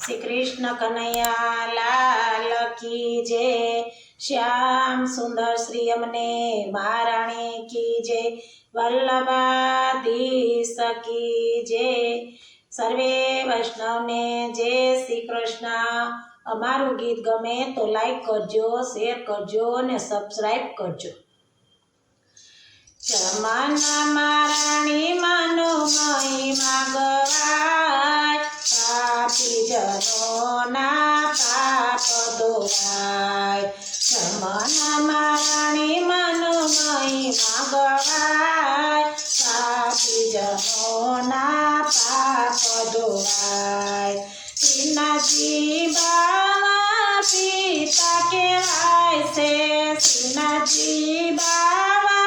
श्री कृष्ण कन्हैया लाल की जय। श्याम सुंदर श्री अमने महाराणी की जय। वल्लभाधीश की जय। सर्वे वैष्णव ने जय श्री कृष्ण। अमारू गीत गमे तो लाइक करजो, शेर करजो ने सब्सक्राइब करजो। जमाना महाराणी मानो महिमा गवाय, पापी जनोना पाप धोवाय। जमाना महाराणी मानो महिमा गवाय, पापी जनोना पाप धोवाय। श्रीनाथजी बाबा पिता केवाय से, श्रीनाथजी बाबा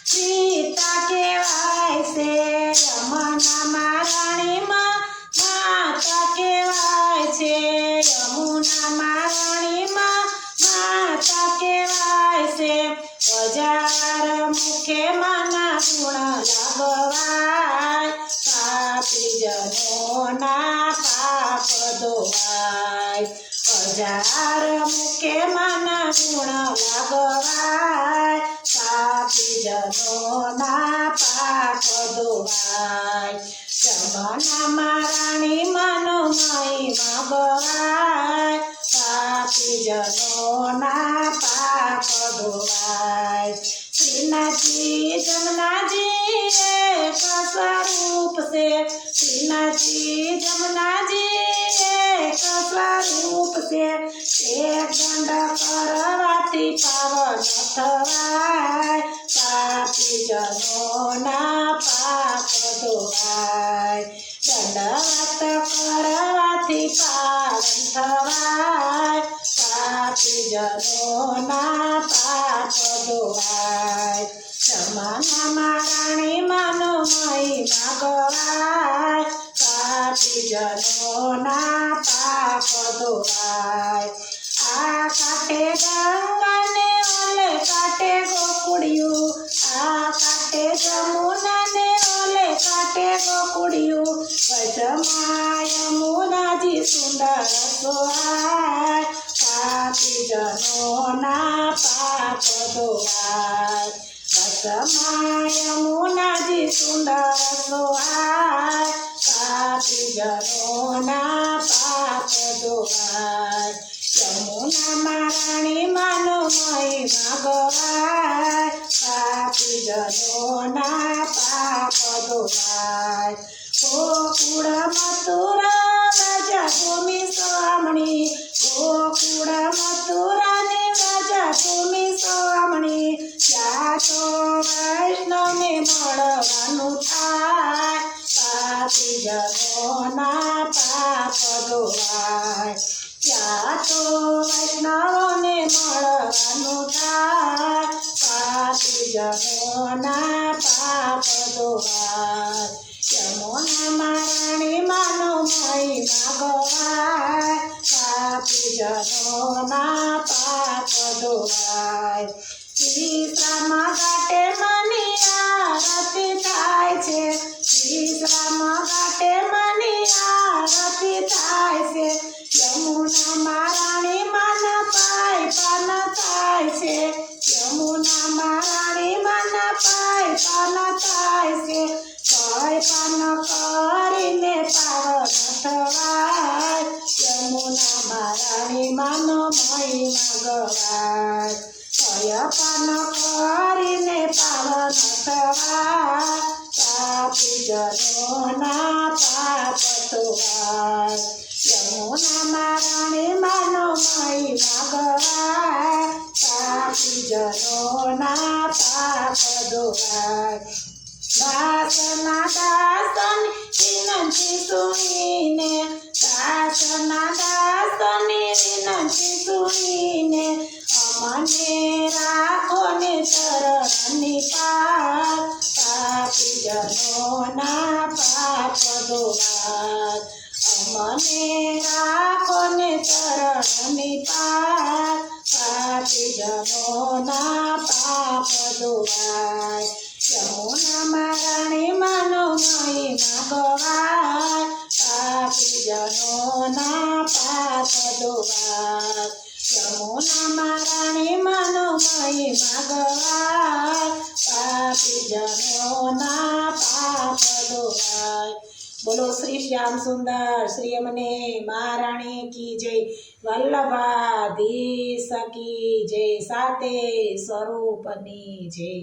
पिता केवाय से। यमुना महाराणी माँ माता केवाय छे, यमुना महाराणी माँ माता केवाय छे। 1000 मुखे माना गुण लागवाय, पापी जनोना पाप धोवाय। 1000 मुखे माना गुण लागवाय, पापी जनोना पाप धोवाय। जमाना महाराणी मानो महिमा गवाय, पापी जनोना पाप धोवाय। श्रीनाथजी जमुनाजी एक स्वरूप से, श्रीनाथजी जमुनाजी एक स्वरूप से। एक दंड करवाती पावन थवाय, पापी जनोना पाप धोवाय। दंडवत करवाती पावन थवाय, पापी जनोना पाप धोवाय। जमाना महाराणी मानो महिमा गवाय, पापी जनोना पाप धोवाय। आ काटे गंगा ने ओले काटे गोकुड़ियू, आ काटे जमुना ने ओले काटे गोकुड़ियू। वजमा यमुना जी सुंदर सोहाय, पापी जनोना पाप धोवाय। वजमा यमुना जी सुंदर सोहाय, पापी जनोना पाप धोवाय। यमुना महाराणी मानो महिमा गवाय, पापी जनोना पाप धोवाय। गोकुळ मथुरा राजा भूमि स्वामणी, गोकुळ मथुरा ने राजा भूमि स्वामणी। ત્યાં તો વૈષ્ણવને મળવાનું થાય, પાપી જનોના પાપ ધોવાય। ત્યાં તો વૈષ્ણવને મળવાનું થાય, પાપી જનોના પાપ ધોવાય। यमुना महाराणी मानो महिमा गवाय, पापी जनोना पाप धोवाय। विश्राम घाटे मनी आरती थाय छे, विश्राम घाटे मनी आरती थाय छे। यमुना महाराणी माना पाय पान थाय छे, यमुना महाराणी माना पाय पान थाय छे। पाय पान करीने पावन थवाय, यमुना महाराणी मानो महिमा गवाय। पाय पान करीने पावन थवाय, पापी जनोना पाप धोवाय। यमुना महाराणी मानो महिमा गवाय, पापी जनोना पाप धोवाय। दासना दासनी विनंती सुनीने, दासना दासनी विनंती सुनीने। अमने राखो ने चरणनी पार, पापी जनोना पाप धोवाय। अमने राखो ने चरणनी पार, पापी जनोना पाप धोवाय। यमुना महाराणी मानो महिमा गवाय, पापी પાપીજનોના પાપ ધોવાય યમુનામાં રાણી માનો મહિમા ગવાય પાપીજનોના પાપ ધોવાય બોલો શ્રી શ્યામ સુંદર શ્રી અમને મહારાણી કી જય વલ્લભાધીશ કી જય સાતે સ્વરૂપની જય